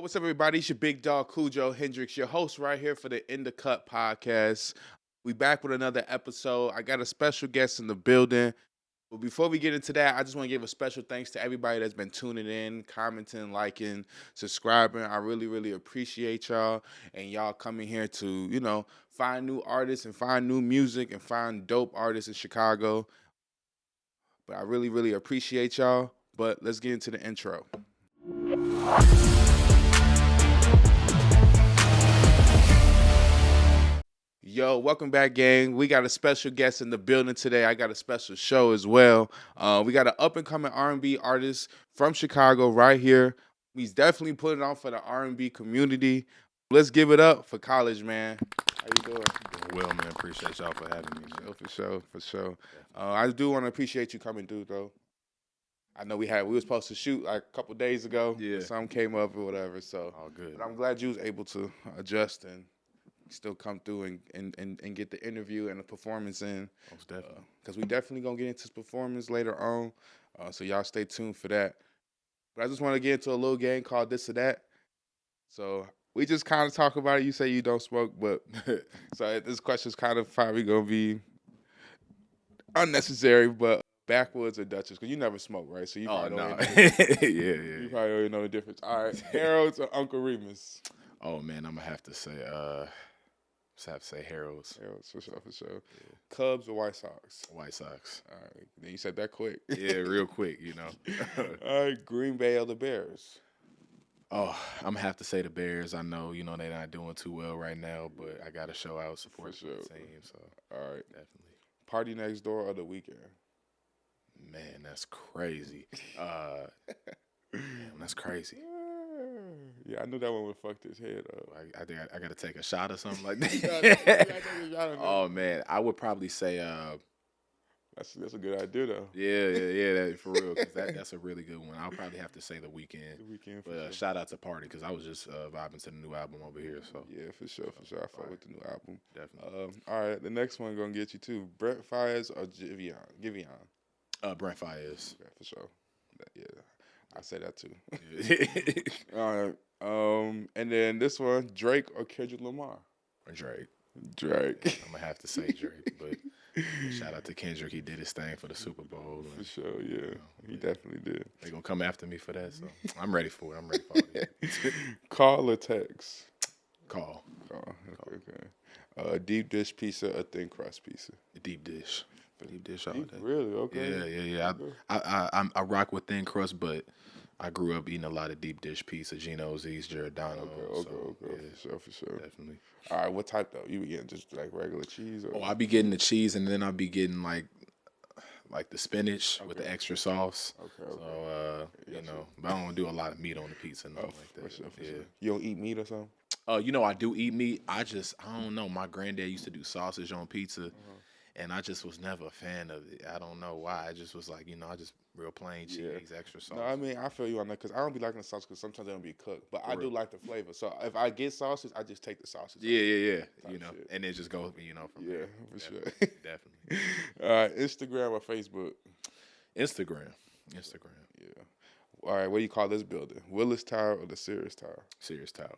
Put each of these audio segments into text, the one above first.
What's up, everybody? It's your big dog, Cujo Hendrix, your host right here for the InDaCut podcast. We back with another episode. I got a special guest in the building. But before we get into that, I just want to give a special thanks to everybody that's been tuning in, commenting, liking, subscribing. I really, really appreciate y'all. And y'all coming here to, find new artists and find new music and find dope artists in Chicago. But I really, really appreciate y'all. But let's get into the intro. Yo, welcome back, gang. We got a special guest in the building today. I got a special show as well. We got an up-and-coming R&B artist from Chicago right here. He's definitely putting on for the R&B community. Let's give it up for Kollege, man. How you doing? Doing well, man. Appreciate y'all for having me. For sure. I do want to appreciate you coming through, though. I know we were supposed to shoot like a couple days ago. Yeah. Something came up or whatever. So All good. But I'm glad you was able to adjust and still come through and get the interview and the performance in. Most definitely. Because we definitely going to get into this performance later on. So y'all stay tuned for that. But I just want to get into a little game called This or That. So we just kind of talk about it. You say you don't smoke, but so this question's kind of probably going to be unnecessary, but backwoods or Dutchess? Because you never smoke, right? So you probably don't You probably already know the difference. All right, Harold's or Uncle Remus? Oh man, I'm gonna have to say Harold's. Harold's for sure. Yeah. Cubs or White Sox? White Sox. All right, then you said that quick. Yeah, real quick, All right, Green Bay or the Bears? Oh, I'm gonna have to say the Bears. I know, they're not doing too well right now, but I gotta show out support for the team. So all right, definitely. Party Next Door or The Weeknd? Man, that's crazy. Damn, that's crazy. Yeah, I knew that one would fuck his head up. I think I gotta take a shot or something like that. Oh man, I would probably say that's a good idea though. Yeah, for real. Cause that's a really good one. I'll probably have to say The Weeknd. The Weeknd, But sure. shout out to Party because I was just vibing to the new album over here. So Yeah, for sure. I fuck with the new album. Definitely. All right, the next one gonna get you too. Brent Faiyaz or Giveon? Brent Faiyaz. Yeah, for sure. Yeah, I say that too. Yeah. All right. And then this one, Drake or Kendrick Lamar? Drake. I'm gonna have to say Drake, but shout out to Kendrick. He did his thing for the Super Bowl. For sure, yeah. He definitely did. They gonna come after me for that, so I'm ready for it. Call or text? Call. Okay. Deep dish pizza or thin crust pizza? Deep dish all day. Really? Okay. Yeah. I rock with thin crust, but I grew up eating a lot of deep dish pizza, Geno's, East, Giordano. Okay. For sure. Definitely. All right, what type though? You be getting just like regular cheese? Or? Oh, I be getting the cheese, and then I be getting like the spinach with the extra sauce. Okay. So but I don't do a lot of meat on the pizza, nothing like that. For sure. You don't eat meat or something? I do eat meat. I don't know. My granddad used to do sausage on pizza. And I just was never a fan of it. I don't know why. I just was like, I just real plain cheese, extra sauce. No, I mean, I feel you on that because I don't be liking the sauce because sometimes they don't be cooked. But I do like the flavor. So if I get sausage, I just take the sausage. Yeah. And then just go, from there. For sure. Definitely. All right, Instagram or Facebook? Instagram. Yeah. All right, what do you call this building? Willis Tower or the Sears Tower? Sears Tower.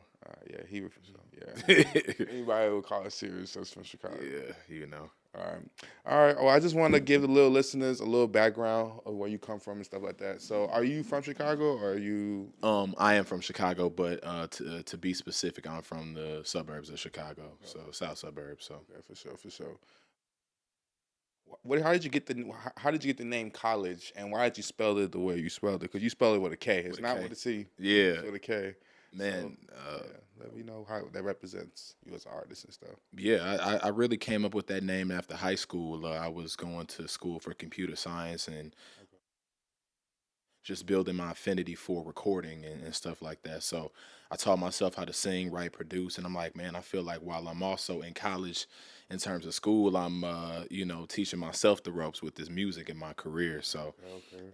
Yeah, he was. Yeah. Anybody would call it Sears, that's from Chicago. Yeah, All right. Well, I just want to give the little listeners a little background of where you come from and stuff like that. So, are you from Chicago or are you? I am from Chicago, but to be specific, I'm from the suburbs of Chicago, so south suburbs. So Okay, for sure. How did you get the name Kollege, and why did you spell it the way you spelled it? Because you spell it with a K. It's not with a C. Yeah. It's with a K. Man, let me know how that represents you as an artist and stuff. Yeah, I really came up with that name after high school. I was going to school for computer science and just building my affinity for recording and stuff like that. So I taught myself how to sing, write, produce, and I'm like, man, I feel like while I'm also in college in terms of school, I'm, teaching myself the ropes with this music in my career. So,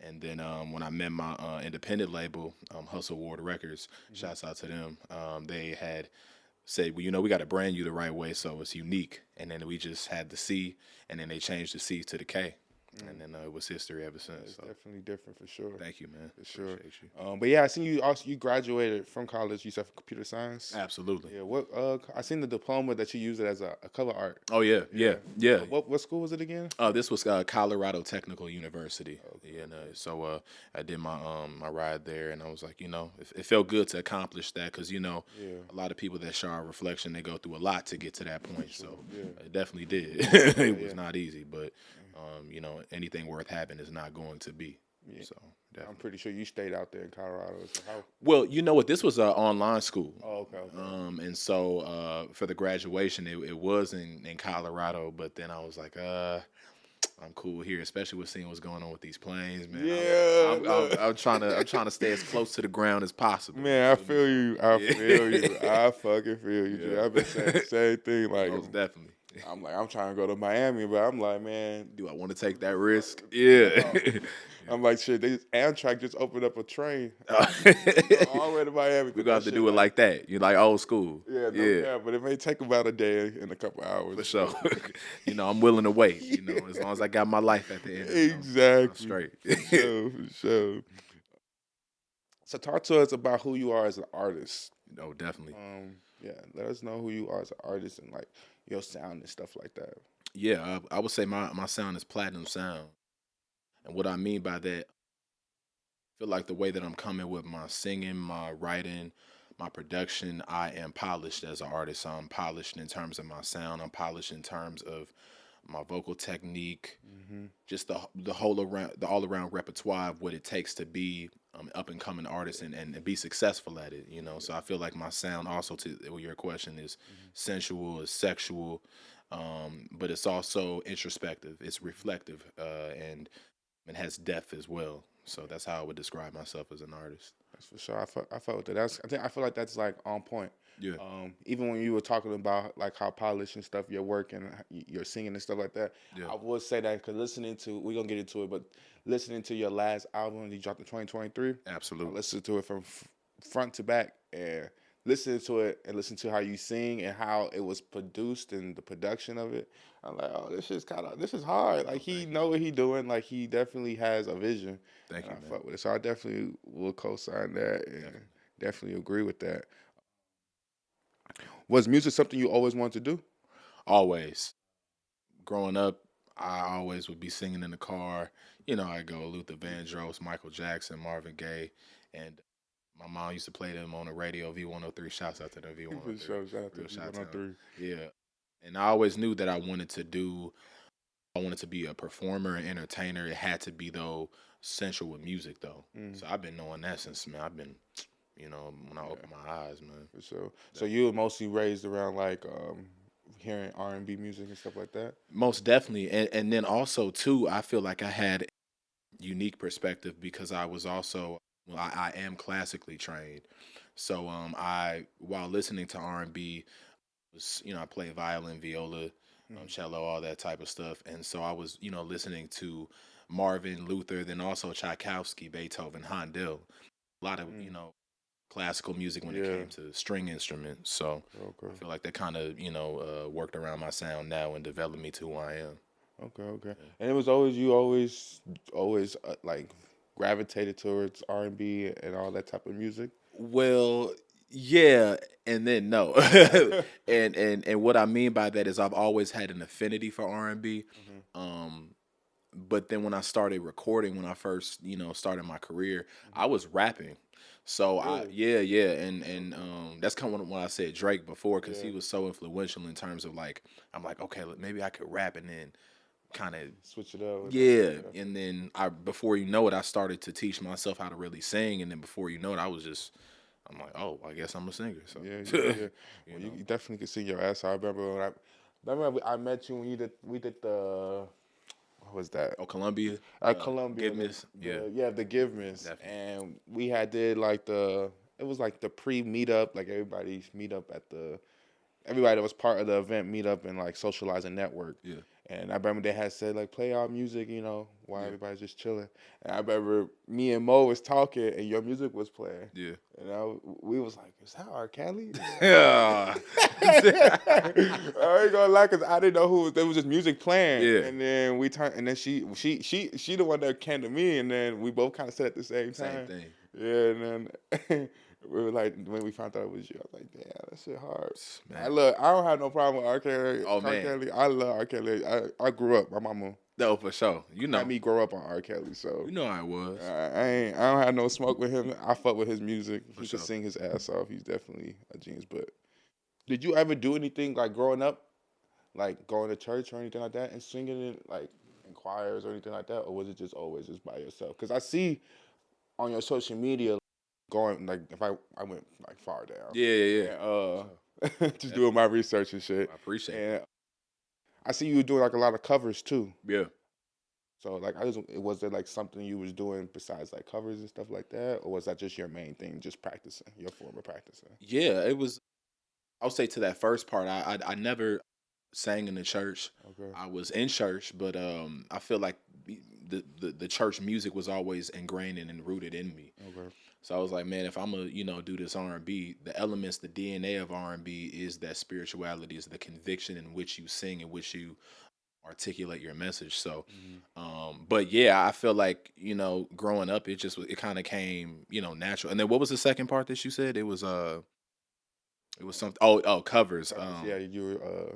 and then when I met my independent label, Hustle Ward Records, shouts out to them, they had said, well, we got to brand you the right way so it's unique. And then we just had the C, and then they changed the C to the K. and then it was history ever Yeah, since. it's So definitely different for sure. thank you, man. For sure. Appreciate you. But yeah, I seen you also you graduated from college. You said for computer science. Absolutely. Yeah. What? I seen the diploma that you used it as a cover art. Oh yeah, yeah, Yeah. yeah. What school was it again? This was Colorado Technical University. Okay. You know, so I did my ride there, and I was like, it felt good to accomplish that because Yeah. a lot of people that show our reflection, they go through a lot to get to that point. Sure. So Yeah. it definitely did. Yeah. It was Yeah. not easy, but anything worth having is not going to be. Yeah. So I'm definitely. pretty sure you stayed out there in Colorado. So how? Well, you know what? This was an online school. Oh, okay. Okay. And so for the graduation, it was in Colorado, but then I was like, I'm cool here, especially with seeing what's going on with these planes, man. Yeah. I'm trying to stay as close to the ground as possible. Man, I feel you. I Yeah. feel you. I fucking feel you, G. Yeah. I've been saying the same thing. Like, Most definitely. I'm trying to go to Miami, but I'm like, man, Do I want to take that risk? Yeah. I'm like, shit. Amtrak just opened up a train Uh, all the way to Miami. We're gonna have to do it like that. You like old school. yeah, no, yeah, but it may take about a day and a couple hours. For sure. I'm willing to wait. As long as I got my life at the end. Exactly. I'm straight. For sure. So talk to us about who you are as an artist. Oh, definitely. Yeah, let us know who you are as an artist and like your sound and stuff like that. Yeah, I would say my sound is platinum sound. And what I mean by that, I feel like the way that I'm coming with my singing, my writing, my production, I am polished as an artist. I'm polished in terms of my sound. I'm polished in terms of my vocal technique, just the all around repertoire of what it takes to be up and coming artist and be successful at it. So I feel like my sound also, to your question, is sensual, is sexual, but it's also introspective. It's reflective, and it has depth as well. So that's how I would describe myself as an artist. That's for sure. I felt with that. I feel like that's like on point. Yeah. Even when you were talking about like how polished and stuff your work and your singing and stuff like that, Yeah. I would say that because we're gonna get into it, but listening to your last album you dropped in 2023, Absolutely. I listened to it from front to back and listening to it and listen to how you sing and how it was produced and the production of it. I'm like, oh, this is hard. Like he know what he doing. Like he definitely has a vision. Thank you, I man. fuck with it. So I definitely will co-sign that and definitely agree with that. Was music something you always wanted to do? Always. Growing up, I always would be singing in the car. I go Luther Vandross, Michael Jackson, Marvin Gaye, and my mom used to play them on the radio, V103. Shouts out to the V103. For sure. Shout out to Real shout out to 103. them. Yeah. And I always knew that I wanted to be a performer and entertainer. It had to be, though, sensual with music, though. So I've been knowing that since, man, I've been, when I opened my eyes, man. For sure. So you were mostly raised around like hearing R&B music and stuff like that? Most definitely. And then also, too, I feel like I had unique perspective because I was also, I am classically trained. So while listening to R&B, I play violin, viola, cello, all that type of stuff. And so I was, listening to Marvin, Luther, then also Tchaikovsky, Beethoven, Handel, a lot of, classical music when it came to string instruments. So I feel like that kind of, worked around my sound now and developed me to who I am. Okay. Yeah. And it was always like gravitated towards R&B and all that type of music? Well, yeah, and then no. and what I mean by that is I've always had an affinity for R&B. But then when I started recording, when I first, started my career, I was rapping. So and that's kind of when I said Drake before because he was so influential in terms of like I'm like okay, maybe I could rap and then kind of switch it up. And then before you know it, I started to teach myself how to really sing, and then before you know it, I'm like, oh, I guess I'm a singer. So Yeah. Well, you definitely can sing your ass off. I remember I met you when we did the. What was that? Oh, Columbia. At Columbia. Forgiveness. The Forgiveness. Definitely. And we did like it was like the pre-meetup, like everybody's meetup everybody that was part of the event meetup and like socialize and network. Yeah. And I remember they had said like play our music, while Yeah. everybody's just chilling. And I remember me and Mo was talking and your music was playing. Yeah. And we was like, is that R. Kelly? Yeah. I ain't gonna lie, cause I didn't know who. There was just music playing, Yeah. and then we turned, and then she the one that came to me, and then we both kind of said at the same Same time. thing. Yeah, and then we were like, when we found out it was you, I was like, damn, that shit hard. Man. I don't have no problem with R. Kelly. Oh, R. man. Kelly, I love R. Kelly. I grew up. My mama No, for sure. had me grow up on R. Kelly, so You know how it was. I don't have no smoke with him. I fuck with his music. He sure. can sing his ass off. He's definitely a genius. But did you ever do anything like growing up, like going to church or anything like that, and singing in like in choirs or anything like that, or was it just always just by yourself? Because I see on your social media going like if I went like far down, Yeah. and, just doing my research and shit, I appreciate and it. I see you doing like a lot of covers too. Yeah. So like was there like something you was doing besides like covers and stuff like that, or was that just your main thing, just practicing, your form of practicing? Yeah, it was. I'll say to that first part, I never sang in the church. Okay. I was in church, but I feel like the church music was always ingrained and rooted in me. Okay. So I was like, man, if I'm gonna do this R&B, the elements, the DNA of R&B is that spirituality, is the conviction in which you sing, in which you articulate your message. So, but yeah, I feel like growing up, it kind of came natural. And then what was the second part that you said? It was something. Oh, covers. Yeah, you were.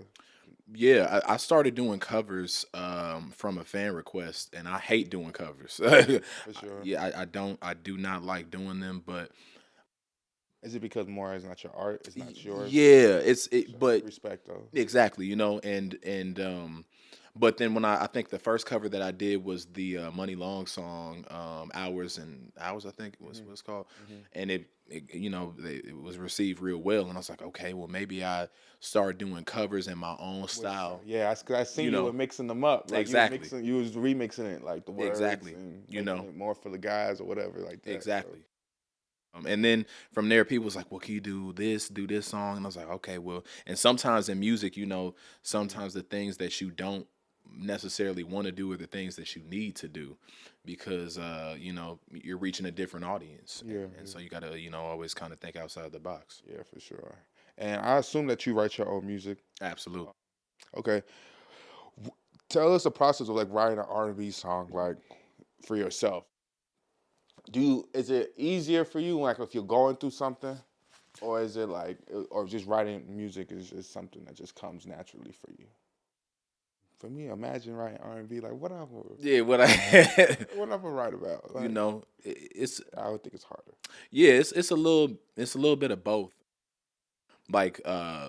Yeah, I started doing covers from a fan request, and I hate doing covers. For sure. Yeah, I do not like doing them, but Is it because more is not your art? It's not yours. yeah, So, but respect though. exactly, but then when I think the first cover that I did was the Money Long song, Hours and Hours, I think it was what it's called, and it was received real well, and I was like, okay, well maybe I start doing covers in my own style. Yeah, I seen you were mixing them up. Like Exactly. you was remixing it, like the words. Exactly. And making it more for the guys or whatever, like that. Exactly. And then from there, people was like, well, can you do this song? And I was like, okay, well, and sometimes in music, sometimes the things that you don't necessarily want to do are the things that you need to do because, you're reaching a different audience. Yeah. And so you got to, always kind of think outside the box. Yeah, for sure. And I assume that you write your own music. Absolutely. Okay. Tell us the process of like writing an R&B song, like for yourself. Is it easier for you, like if you're going through something, or is it like, or just writing music is just something that just comes naturally for you? For me, imagine writing R&B, like what I'm, Yeah, what I'm gonna write about. Like, it's I would think it's harder. yeah, it's a little bit of both. Like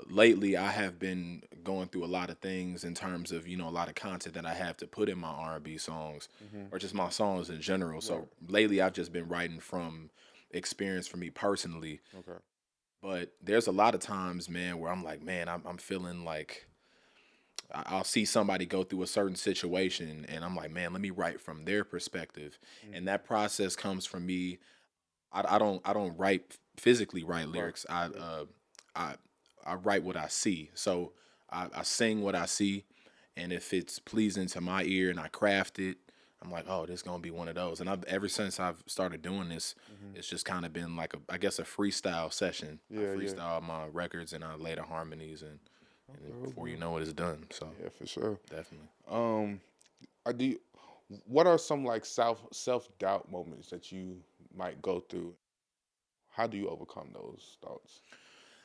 lately I have been going through a lot of things in terms of a lot of content that I have to put in my R&B songs or just my songs in general. So lately I've just been writing from experience for me personally. Okay. But there's a lot of times, man, where I'm like, man, I'm feeling like I'll see somebody go through a certain situation and I'm like, man, let me write from their perspective. And that process comes from me. I don't write physically write lyrics. I write what I see. So I sing what I see, and if it's pleasing to my ear and I craft it, I'm like, oh, this is gonna be one of those. And ever since I've started doing this, it's just kind of been like I guess a freestyle session. I freestyle my records and I lay the harmonies and before you know it, it's done. So yeah, for sure. Definitely. What are some like self-doubt moments that you might go through? How do you overcome those thoughts?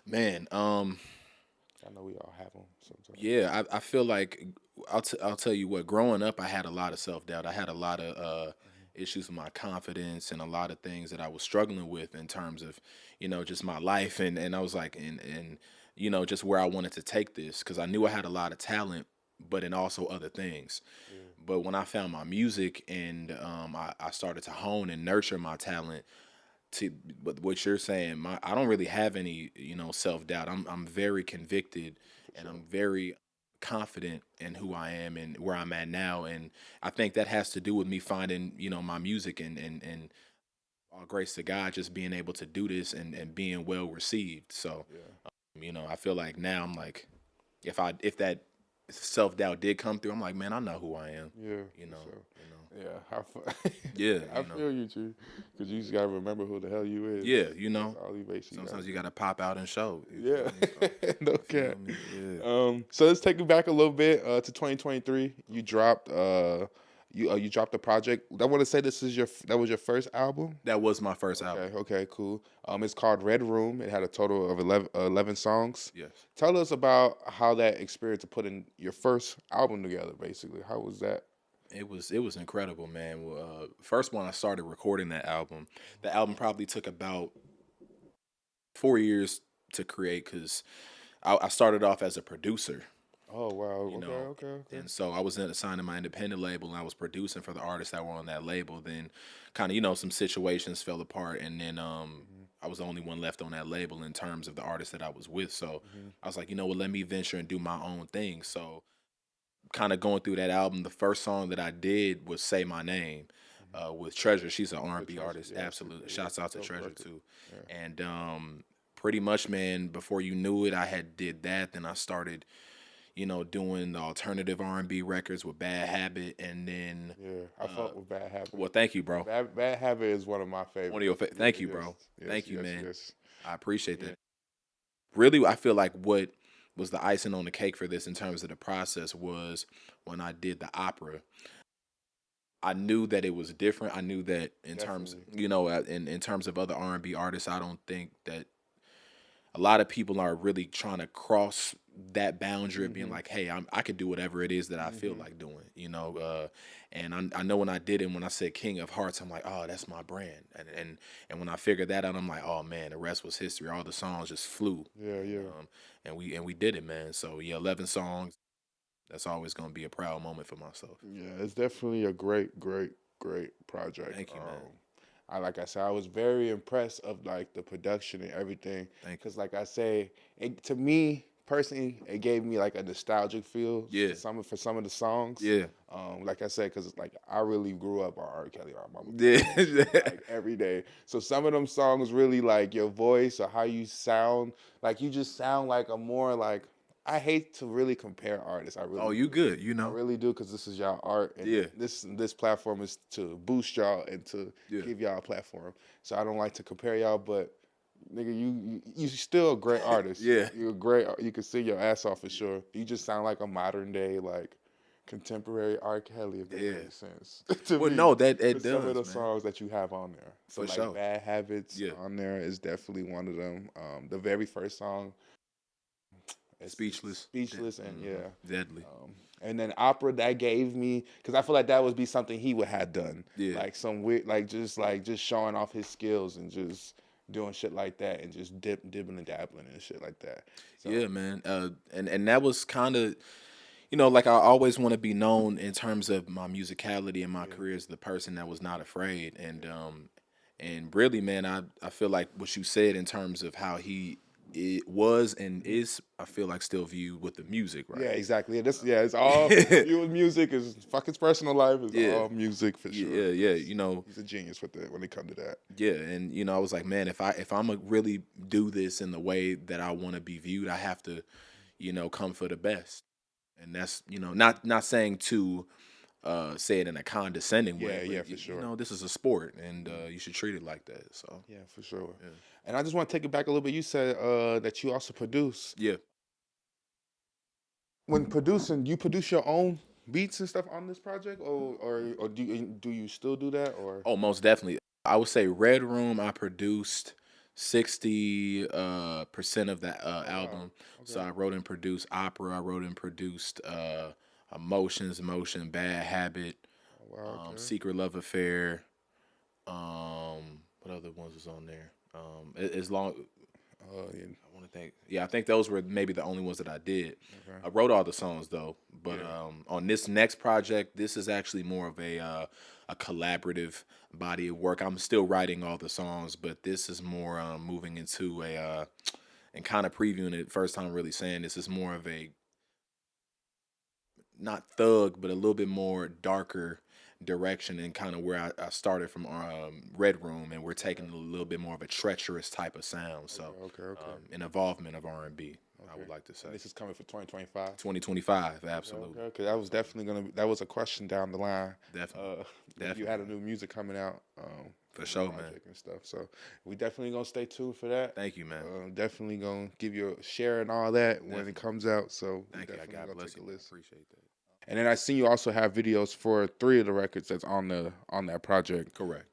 Man, I know we all have them sometimes. yeah, I feel like I'll tell you what. Growing up, I had a lot of self doubt. I had a lot of issues with my confidence and a lot of things that I was struggling with in terms of just my life and I was like and just where I wanted to take this because I knew I had a lot of talent, but in also other things. But when I found my music and I started to hone and nurture my talent. But what you're saying, I don't really have any, self doubt. I'm very convicted, and I'm very confident in who I am and where I'm at now. And I think that has to do with me finding, my music and all grace to God, just being able to do this and being well received. So, I feel like now I'm like, if self doubt did come through, I'm like, man, I know who I am. Yeah, You for know, sure. you know. Yeah, Yeah, I feel you, too, because you just gotta remember who the hell you is. yeah, That's all you basically gotta Sometimes you do. gotta pop out and show. You Yeah, feel me? So no you feel cap. me? Yeah. So let's take it back a little bit to 2023. You dropped a project. I want to say that was your first album. That was my first album. Okay, cool. It's called Red Room. It had a total of 11 songs. Yes. Tell us about how that experience of putting your first album together. Basically, how was that? It was incredible, man. Well, first when I started recording that album, the album probably took about 4 years to create because I started off as a producer, Oh wow. you Okay, know, okay, okay. and so I was assigned to my independent label and I was producing for the artists that were on that label. Then, kind of, some situations fell apart, and then Mhm, I was the only one left on that label in terms of the artists that I was with. So mhm, I was like, what, let me venture and do my own thing. So kind of going through that album, the first song that I did was "Say My Name" mhm. with Treasure. She's an With R&B Treasure, artist. yeah, super, Absolutely, yeah, shouts out to dope Treasure record. too. Yeah. And pretty much, man, before you knew it, I had did that. Then I started, doing the alternative R&B records with Bad Habit, and then, Yeah, I fuck with Bad Habit. well, thank you, bro. Bad Habit is one of my One favorites. of your Yeah, thank you, yes, bro. yes, Thank you, yes, man. yes. I appreciate Yeah. that. Really, I feel like what was the icing on the cake for this in terms of the process was when I did the opera. I knew that it was different. I knew that in terms, Definitely. in terms of other R&B artists, I don't think that a lot of people are really trying to cross that boundary of being Mhm. like, hey, I could do whatever it is that I feel Mhm. like doing, and I know when I did it, when I said King of Hearts, I'm like, oh, that's my brand, and when I figured that out, I'm like, oh man, the rest was history. All the songs just flew, Yeah, and yeah. we did it, man. So yeah, 11 songs. That's always gonna be a proud moment for myself. Yeah, it's definitely a great, great, great project. Thank you, man. I like I said, I was very impressed of like the production and everything. Thank you. Cause like I say, to me personally, it gave me like a nostalgic feel Yeah, for some of the songs. yeah, Like I said, cause like I really grew up on R. Kelly. My mama put yeah. on that shit like every day. So some of them songs really like your voice or how you sound. Like you just sound like a more like. I hate to really compare artists. I Oh, really you do. good? I really do because this is y'all art, and Yeah, this platform is to boost y'all and to yeah, give y'all a platform. So I don't like to compare y'all, but nigga, you still a great artist. yeah. You're a great. You can sing your ass off for sure. You just sound like a modern day like contemporary R. Kelly, if that Yeah. makes sense to Well, me. no, that it With some of does, the man. songs that you have on there, so For like sure. Bad Habits Yeah. on there is definitely one of them. The very first song it's Speechless. Speechless, and yeah. Deadly. And then opera that gave me because I feel like that would be something he would have done, Yeah. like some weird, like just showing off his skills and just doing shit like that and just dipping and dabbling and shit like that. So Yeah, man. And that was kind of, like I always want to be known in terms of my musicality and my yeah, career as the person that was not afraid. And really, man, I feel like what you said in terms of how he it was and mhm. is, I feel like still viewed with the music, Yeah, right? exactly. It's all you with music is fuck his personal life is Yeah. all music for sure. Yeah, yeah, He's a genius with it when it comes to that. yeah, and I was like, man, if I'm gonna really do this in the way that I want to be viewed, I have to, come for the best. And that's, not saying to say it in a condescending way, Yeah, but yeah, for sure. this is a sport, and you should treat it like that. So Yeah, for sure. yeah, And I just want to take it back a little bit. You said that you also produce. yeah. When producing, you produce your own beats and stuff on this project, or do you still do that, or Oh, most definitely. I would say Red Room. I produced 60 percent of that oh wow, album. So okay, I wrote and produced Opera. I wrote and produced Emotions, Motion, Bad Habit, oh wow, okay, Secret Love Affair. What other ones was on there? As long yeah, I want to think. Yeah, I think those were maybe the only ones that I did. okay, I wrote all the songs though, but yeah, on this next project, this is actually more of a collaborative body of work. I'm still writing all the songs, but this is more moving into a and kind of previewing it. First time really saying this is more of a not thug, but a little bit more darker direction and kind of where I started from Red Room, and we're taking a little bit more of a treacherous type of sound. So, Okay. an involvement of R&B, I would Okay. like to say. And this is coming for 2025. 2025, absolutely. Okay, because that was definitely gonna. That was a question down the line. Definitely. If you had a new music coming out, For sure, man. project and stuff. So we definitely gonna stay tuned for that. Thank you, man. Definitely gonna give you a share and all that when Definitely. it comes out. So we Thank you. definitely God gonna bless take you. a I listen. appreciate that. And then I seen you also have videos for 3 of the records that's on that project. Correct.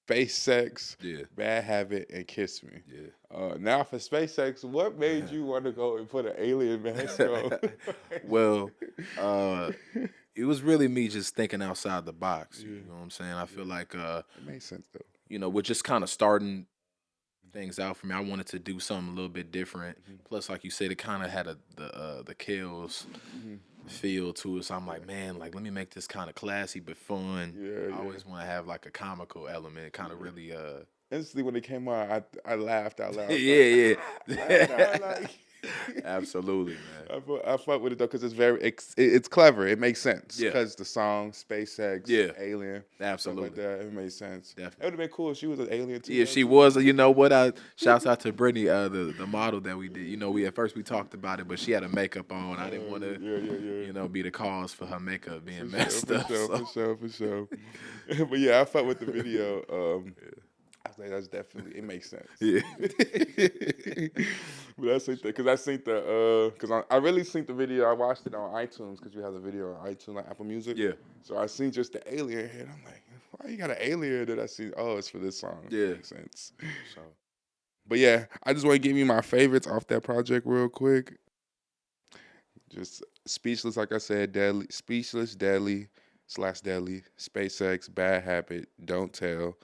Space Sex, Yeah. Bad Habit, and Kiss Me. Yeah. Now for SpaceX, what made you want to go and put an alien mask on? Well, it was really me just thinking outside the box. Yeah. You know what I'm saying? I feel like It makes sense though. we're just kind of starting things out for me. I wanted to do something a little bit different. Plus, like you said, it kind of had the Kills feel to it. So I'm like, man, like let me make this kind of classy but fun. Yeah, I always want to have like a comical element, kind of really Instantly when it came on, I laughed out loud. yeah. Like, Absolutely, man. I fuck with it though because it's clever. It makes sense Yeah. because the song SpaceX, Yeah. Alien, stuff Absolutely. like that. It made sense. Definitely. It would have been cool if she was an alien too. Yeah, though, she too. was. You know what? Shouts out to Brittany, the model that we did. You know, we at first we talked about it, but she had a makeup on. I didn't want to, Yeah. be the cause for her makeup being For messed up. For sure. But yeah, I fuck with the video. I was like, that's definitely it makes sense. Yeah. But I seen because I really seen the video. I watched it on iTunes because you have the video on iTunes, like Apple Music. Yeah. So I seen just the alien head. I'm like, why you got an alien that I see? Oh, it's for this song. Yeah. Makes sense. So But yeah, I just want to give you my favorites off that project real quick. Just Speechless, like I said, Deadly, Speechless, Deadly / Deadly, SpaceX, Bad Habit, Don't Tell.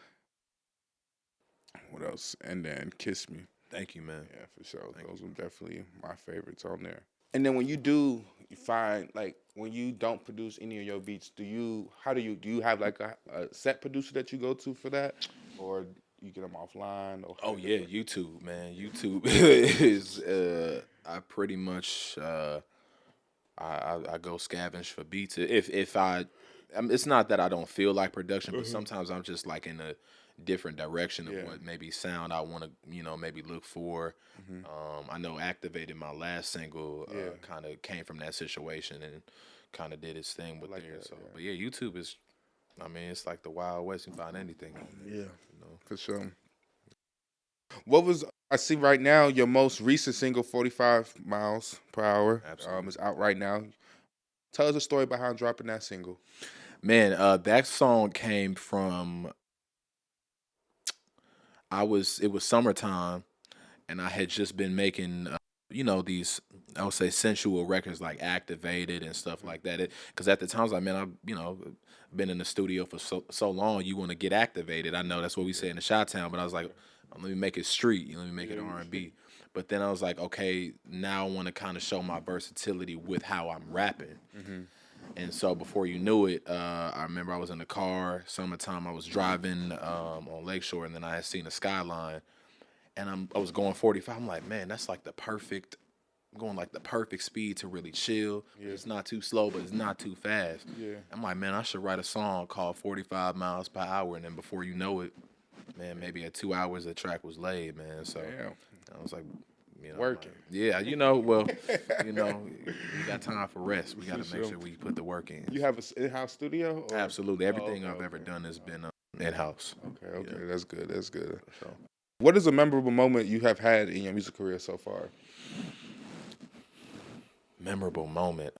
What else? And then Kiss Me. thank you, man. Yeah, for sure. Thank Those are definitely my favorites on there. And then when you find like when you don't produce any of your beats, do you have like a set producer that you go to for that, or you get them offline? Or Oh yeah, YouTube, man. YouTube is I pretty much I go scavenge for beats. If it's not that I don't feel like production, but sometimes I'm just like in a different direction of what maybe sound I want to maybe look for. I know Activated, my last single, kind of came from that situation and kind of did its thing with there. So, but yeah, YouTube is, I mean, it's like the Wild West. You can find anything on there. Yeah, for sure. What was I see right now? Your most recent single, 45 miles per hour, is out right now. Tell us a story behind dropping that single. Man, that song came from it was summertime, and I had just been making these, I would say, sensual records like Activated and stuff like that. Because at the time I was like, man, I've been in the studio for so long, you want to get activated. I know that's what we say in the Chi-Town, but I was like, let me make it street, let me make it R&B. But then I was like, okay, now I want to kind of show my versatility with how I'm rapping. And so before you knew it, I remember I was in the car, summertime, I was driving on Lakeshore, and then I had seen the skyline, and I was going 45. I'm like, man, that's like the perfect speed to really chill. It's not too slow, but it's not too fast. I'm like, man, I should write a song called 45 miles per hour, and then before you know it, man, maybe at 2 hours the track was laid, man. So I was like, working. Well, we got time for rest. We got to make sure we put the work in. You have an in-house studio? Or? Absolutely. Everything I've ever done has been in-house. Okay, that's good. That's good. So, what is a memorable moment you have had in your music career so far? Memorable moment,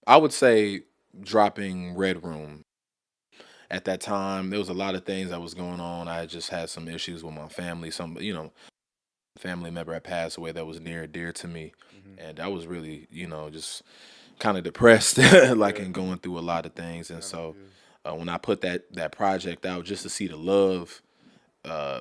I would say dropping Red Room. At that time, there was a lot of things that was going on. I just had some issues with my family. Some, family member had passed away that was near and dear to me, and I was really, just kind of depressed, and going through a lot of things. And so, when I put that project out, just to see the love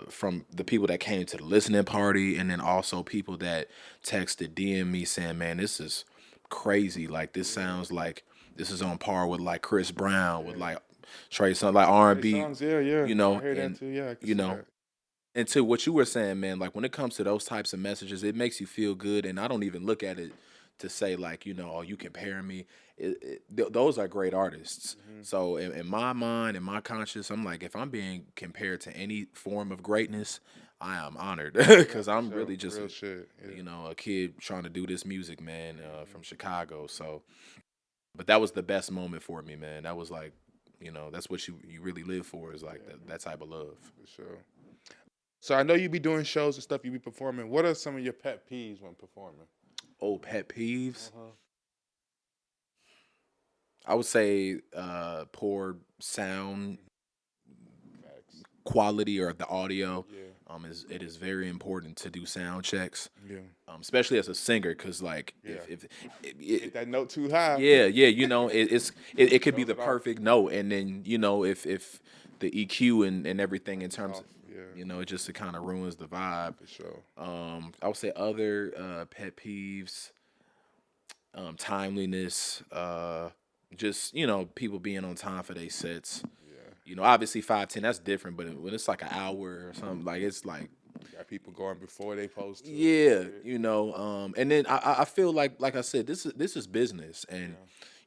from the people that came to the listening party, and then also people that texted, DM me saying, "Man, this is crazy. Like this sounds like this is on par with like Chris Brown, with like Trey Songz, like R&B." Songs, yeah. I heard and that too. Yeah, I can see that. and to what you were saying, man, like when it comes to those types of messages, it makes you feel good. And I don't even look at it to say like, oh, you comparing me. Those are great artists. So in my mind, in my conscience, I'm like, if I'm being compared to any form of greatness, I am honored Yeah, because for I'm sure. really just Real shit. Yeah. a kid trying to do this music, man, from Chicago. So, but that was the best moment for me, man. That was like, that's what you really live for, is like that type of love. For sure. So I know you be doing shows and stuff. You be performing. What are some of your pet peeves when performing? Oh, pet peeves. Uh-huh. I would say poor sound Facts. quality or the audio. Yeah. It is very important to do sound checks, Yeah. especially as a singer, because like Yeah. if Hit that note too high. yeah, it could be Throws the it off. perfect note, and then if the EQ and everything in It's terms off. of, Yeah. it just, it kind of ruins the vibe. For sure. I would say other pet peeves, timeliness, just people being on time for their sets. Yeah. Obviously 5:10, that's different, but when it's like an hour or something, like it's like, Got people going before they post to. yeah, and then I feel like I said, this is business, and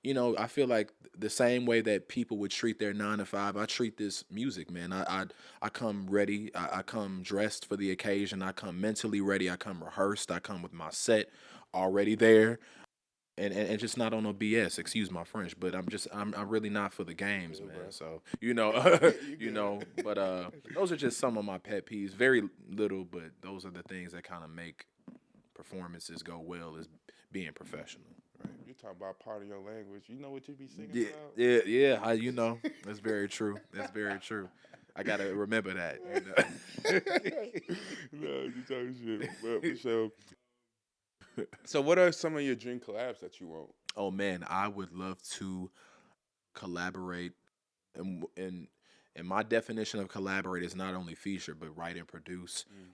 Yeah. I feel like the same way that people would treat their 9 to 5, I treat this music, man. I come ready, I come dressed for the occasion, I come mentally ready, I come rehearsed, I come with my set already there. And just not on no BS. Excuse my French, but I'm really not for the games, Good, man. bro. So You you good. know. But those are just some of my pet peeves. Very little, but those are the things that kind of make performances go well. Is being professional. Right. You talk about part of your language. You know what you be singing Yeah, about? yeah. That's very true. That's very true. I gotta remember that. No, you talking shit. But for sure. So, what are some of your dream collabs that you want? Oh man, I would love to collaborate, and my definition of collaborate is not only feature but write and produce. Mm.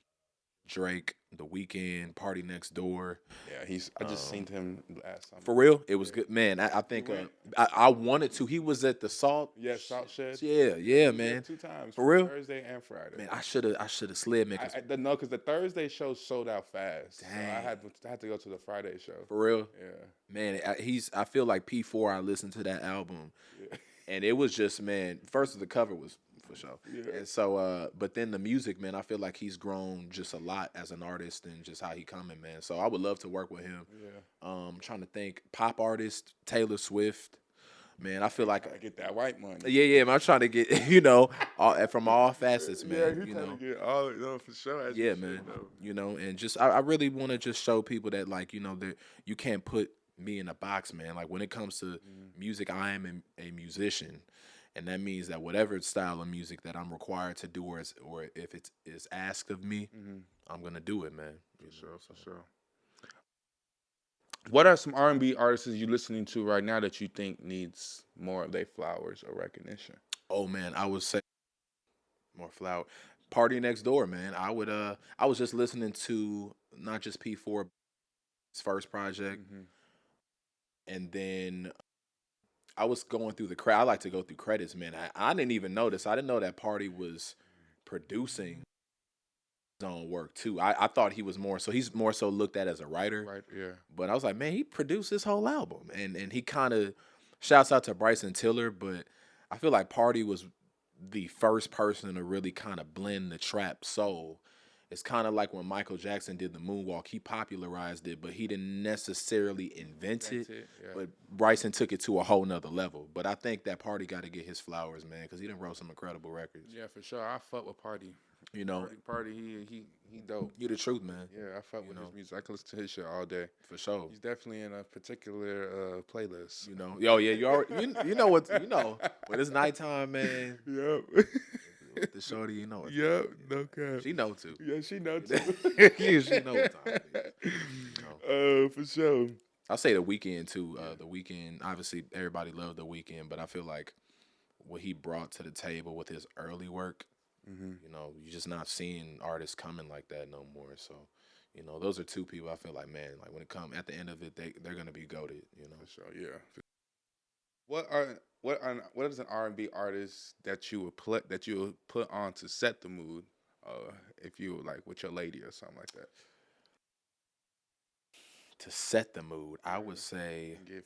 Drake, The Weeknd, Party Next Door. Yeah, he's. I just seen him last summer. For real, it was Yeah. good, man. I think went? I wanted to. He was at the Salt. Yeah, Salt Shed. Yeah, He yeah, was there man. 2 times, For real, Thursday and Friday. man. I should have slid, man. 'Cause No, because the Thursday show sold out fast. So Dang. I had to go to the Friday show. for real, Yeah. man. I feel like P4. I listened to that album, Yeah. and it was just, man. First, the cover was for sure, Yeah. and so but then the music, man. I feel like he's grown just a lot as an artist and just how he coming, man. So I would love to work with him. Yeah. Trying to think, pop artist Taylor Swift. Man, I feel like I get that white money. yeah, man. I'm trying to get from all facets, man. Yeah, you trying to get all for sure. Yeah, man. And just I really want to just show people that like that you can't put me in a box, man. Like when it comes to music, I am a musician, and that means that whatever style of music that I'm required to do, or if it is asked of me, I'm gonna do it, man. For sure, for sure. What are some R&B artists you listening to right now that you think needs more of their flowers or recognition? Oh man, I would say more flower. Party Next Door, man. I was just listening to not just P4, his first project, and then I was going through the credit. I like to go through credits, man. I didn't even notice. I didn't know that Party was producing his own work too. I thought he was more so he's more so looked at as a writer. Right, yeah. But I was like, man, he produced this whole album. And he kind of shouts out to Bryson Tiller, but I feel like Party was the first person to really kind of blend the trap soul. It's kind of like when Michael Jackson did the moonwalk. He popularized it, but he didn't necessarily invent it. Yeah. But Bryson took it to a whole nother level. But I think that Party got to get his flowers, man, because he done wrote some incredible records. Yeah, for sure. I fuck with Party. Party, he dope. You the truth, man. Yeah, I fuck with his music. I can listen to his shit all day. For sure. He's definitely in a particular playlist. Oh yeah, you already you know what when it's nighttime, man. Yep. With the shorty, you know it. Yep, no cap. She know too. Yeah, she know too. Yeah, she know what time it is. For sure. I'll say The Weeknd too. The Weeknd, obviously everybody loved The Weeknd, but I feel like what he brought to the table with his early work, you're just not seeing artists coming like that no more. So, those are two people I feel like, man, like when it comes at the end of it, they're gonna be goated. For sure, yeah. What is an R&B artist that you would put on to set the mood, if you were like with your lady or something like that? to set the mood, I would say, Get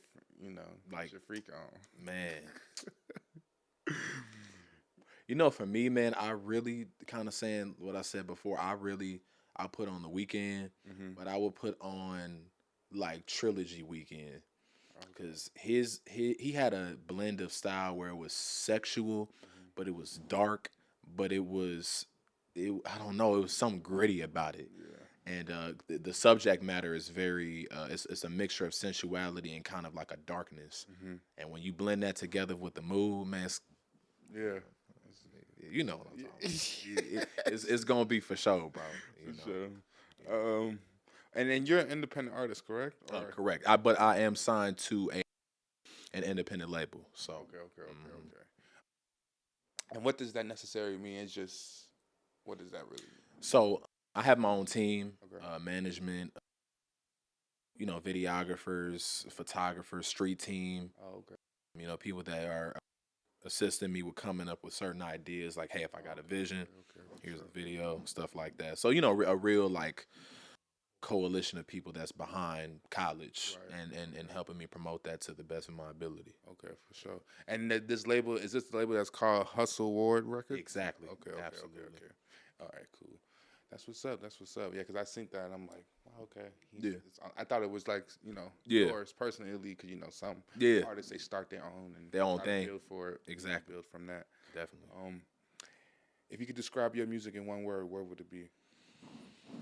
like, get your freak on. man, for me, man, I really kind of saying what I said before. I put on the weekend, Mm-hmm. but I would put on like trilogy weekend Okay. because he had a blend of style where it was sexual, but it was dark, but I don't know, it was something gritty about it. Yeah. And the subject matter is very it's a mixture of sensuality and kind of like a darkness. Mm-hmm. And when you blend that together with the mood, man, Yeah. you know what I'm talking about. It's gonna be for sure, bro. For sure. And then you're an independent artist, correct? Correct. But I am signed to an independent label. So Okay. And what does that necessarily mean? It's just, what does that really mean? so I have my own team, Okay. management, videographers, photographers, street team. Oh, okay. People that are assisting me with coming up with certain ideas. Like, hey, if I got a vision, Okay. here's Sure. the video, stuff like that. So a real like coalition of people that's behind college Right. and helping me promote that to the best of my ability. Okay, for sure. And this label, is this the label that's called Hustle Ward Records? Exactly. Okay. Absolutely. Okay. All right, cool. That's what's up. Yeah, because I seen that and I'm like, wow, okay. Yeah. I thought it was like, Yeah. yours personally, because some Yeah. artists, they start their own and Their own try to thing. build for it. Exactly. Build from that. Definitely. If you could describe your music in one word, what would it be?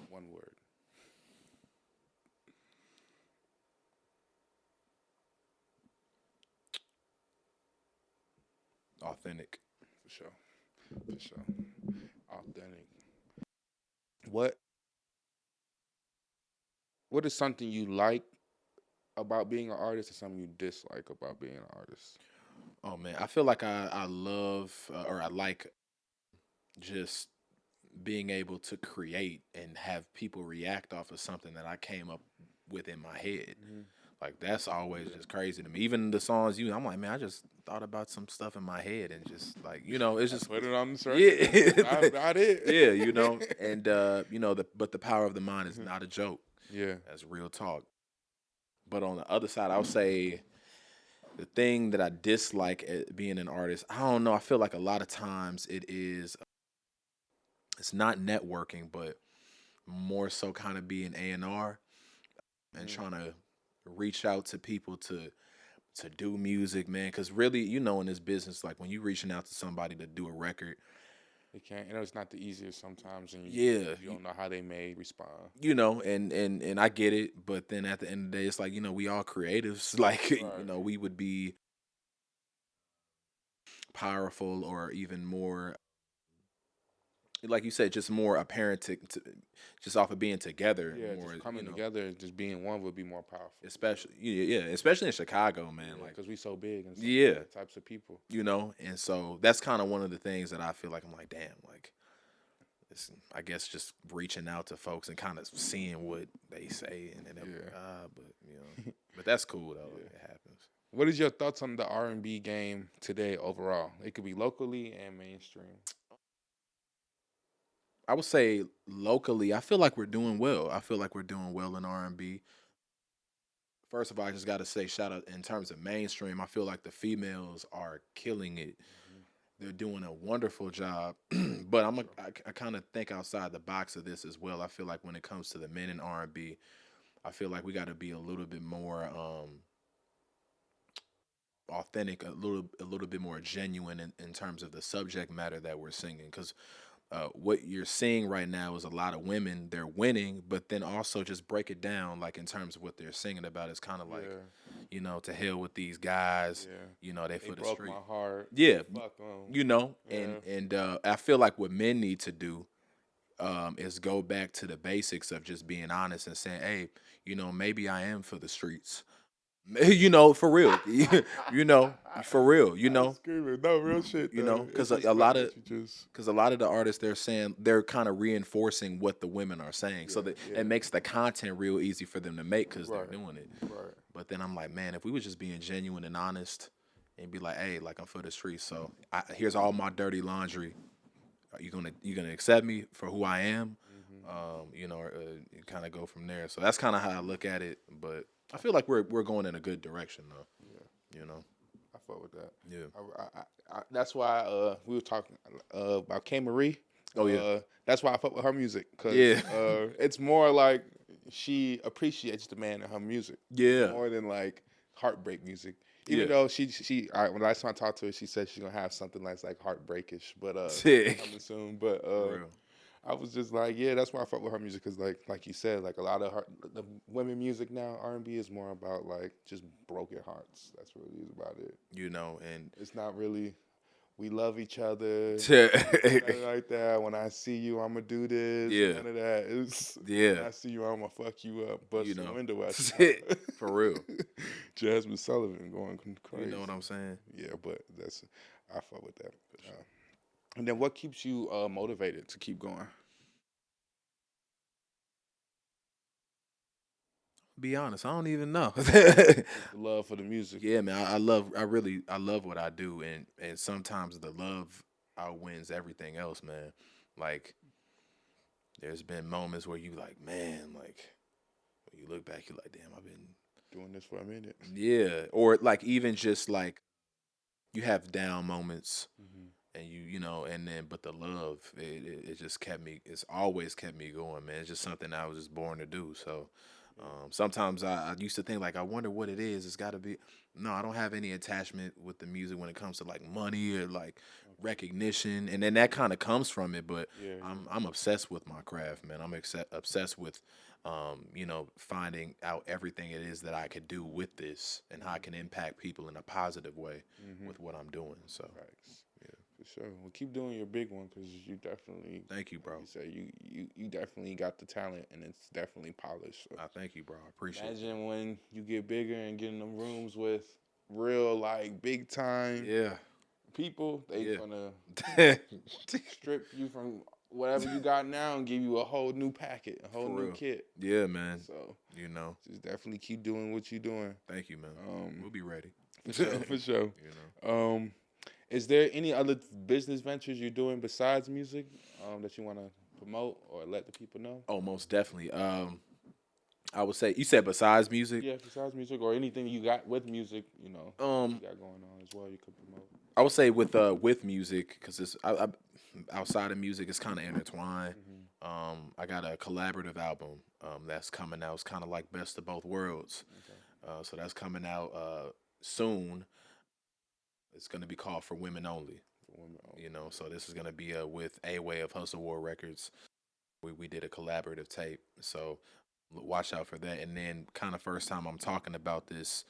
One word. Authentic. For sure. Authentic. What What is something you like about being an artist, and something you dislike about being an artist? Oh man, I feel like I love or I like just being able to create and have people react off of something that I came up with in my head. Mm-hmm. Like that's always just crazy to me. Even the songs I'm like, man, I just thought about some stuff in my head and just like, it's just Put it on the circuit. yeah, About it. yeah, and but the power of the mind is not a joke. Yeah. That's real talk. But on the other side, I'll say the thing that I dislike at being an artist, I don't know. I feel like a lot of times it's not networking, but more so kind of being A&R and trying to reach out to people to do music, man. Because really, in this business, like when you reaching out to somebody to do a record, It can't. It's not the easiest sometimes, and yeah, you don't know how they may respond. and I get it, but then at the end of the day, it's like we all creatives. Like Right. we would be powerful or even more, like you said, just more apparent to just off of being together. Yeah, More, just coming together and just being one would be more powerful. especially especially in Chicago, man. Like because we so big and so yeah, many types of people. and so that's kind of one of the things that I feel like I'm like, damn, like it's, I guess just reaching out to folks and kind of seeing what they say, and then but but that's cool though. Yeah. It happens. What is your thoughts on the R&B game today overall? It could be locally and mainstream. I would say locally, I feel like we're doing well. I feel like we're doing well in R&B. First of all, I just got to say shout out in terms of mainstream. I feel like the females are killing it. They're doing a wonderful job. But I kind of think outside the box of this as well. I feel like when it comes to the men in R&B, I feel like we got to be a little bit more authentic, a little bit more genuine in terms of the subject matter that we're singing. Because what you're seeing right now is a lot of women, they're winning, but then also just break it down, like in terms of what they're singing about. It's kind of like, to hell with these guys, they for the broke street. my heart. Yeah, Fuck them. and I feel like what men need to do is go back to the basics of just being honest and saying, hey, maybe I am for the streets. For real, for real, Screaming, no real shit. because a lot of the artists, they're saying, they're kind of reinforcing what the women are saying, so that it makes the content real easy for them to make because they're doing it. Right. But then I'm like, man, if we was just being genuine and honest and be like, hey, like I'm for the streets, so here's all my dirty laundry. Are you gonna accept me for who I am? kind of go from there. So that's kind of how I look at it. But I feel like we're going in a good direction though. Yeah, You know. I fuck with that. Yeah. That's why we were talking about K Marie. Oh yeah. That's why I fuck with her music because Yeah. it's more like she appreciates the man in her music Yeah. more than like heartbreak music. Yeah. Even though when last time I talked to her, she said she's gonna have something that's like heartbreakish, but Sick. coming soon. But For real. I was just like, yeah, that's why I fuck with her music because like you said, like a lot of the women music now, R&B is more about like just broken hearts. That's what it is about it. You know, and It's not really we love each other, yeah. nothing like that. When I see you, I'ma do this. Yeah. None of that. It's Yeah. when I see you, I'ma fuck you up, bust the window out. For real. Jasmine Sullivan going crazy. You know what I'm saying? Yeah, but I fuck with that. And then what keeps you motivated to keep going? Be honest, I don't even know. The love for the music. Yeah, man, I love what I do, and sometimes the love outwins everything else, man. Like, there's been moments where you like, man, like, when you look back, you're like, damn, I've been doing this for a minute. Yeah, or like even just like you have down moments, and but the love, it just kept me. It's always kept me going, man. It's just something I was just born to do. So. Sometimes I used to think like I wonder what it is. It's got to be. No, I don't have any attachment with the music when it comes to like money or like recognition, and then that kind of comes from it. But I'm obsessed with my craft, man. I'm obsessed with, finding out everything it is that I could do with this and how I can impact people in a positive way with what I'm doing. So. Facts. For sure. Well, keep doing your big one because you definitely. Thank you, bro. Like you say you definitely got the talent and it's definitely polished. So. I thank you, bro. I appreciate it. Imagine when you get bigger and get in them rooms with real like big time people. They gonna strip you from whatever you got now and give you a whole new packet, a whole new kit. Yeah, man. So just definitely keep doing what you're doing. Thank you, man. We'll be ready. For sure. Is there any other business ventures you're doing besides music that you want to promote or let the people know? Oh, most definitely. I would say you said besides music. Yeah, besides music or anything you got with music, you got going on as well. You could promote. I would say with music because it's outside of music, it's kind of intertwined. I got a collaborative album that's coming out. It's kind of like Best of Both Worlds. Okay. So that's coming out soon. It's going to be called For Women Only. So this is going to be with A-Way of Hustle War Records. We did a collaborative tape, so watch out for that. And then kind of first time I'm talking about this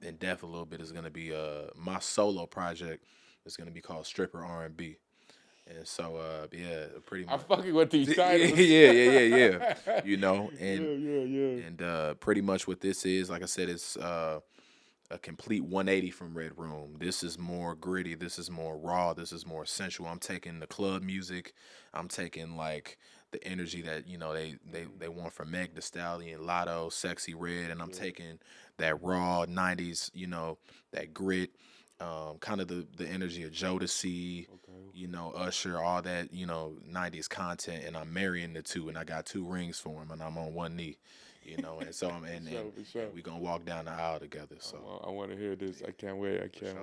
in depth a little bit is going to be my solo project. It's going to be called Stripper R&B. And so, pretty much. I'm fucking with these titles. yeah. And and pretty much what this is, like I said, it's a complete 180 from Red Room. This is more gritty. This is more raw. This is more sensual. I'm taking the club music. I'm taking like the energy that they want from Meg Thee Stallion, Lotto, Sexy Red, and I'm taking that raw 90s, that grit, kind of the energy of Jodeci, Usher, all that 90s content, and I'm marrying the two, and I got 2 rings for him, and I'm on one knee. And so we gonna walk down the aisle together. So I want to hear this. I can't wait. I can't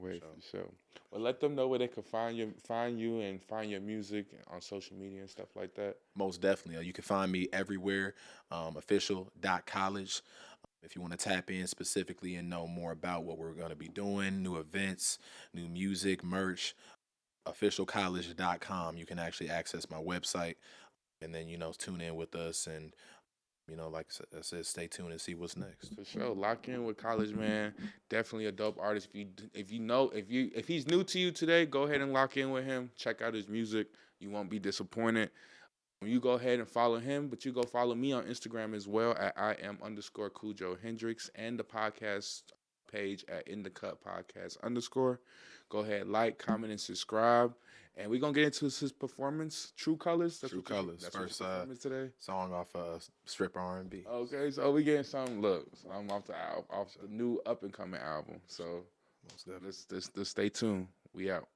wait. For sure. Well, let them know where they can find you and find your music on social media and stuff like that. Most definitely, you can find me everywhere. Official.college. If you want to tap in specifically and know more about what we're gonna be doing, new events, new music, merch. Officialcollege.com. You can actually access my website, and then tune in with us and. Like I said, stay tuned and see what's next. For sure, lock in with Kollege, man. Definitely a dope artist. If he's new to you today, go ahead and lock in with him. Check out his music. You won't be disappointed. You go ahead and follow him, but you go follow me on Instagram as well at @IM_Cujo Hendrix and the podcast page at InDaCut Podcast _. Go ahead, like, comment, and subscribe. And we're going to get into his performance, True Colors. True Colors. That's first today. Song off Strip R&B. Okay, so we getting some look. So I'm off the new up and coming album. So let's stay tuned. We out.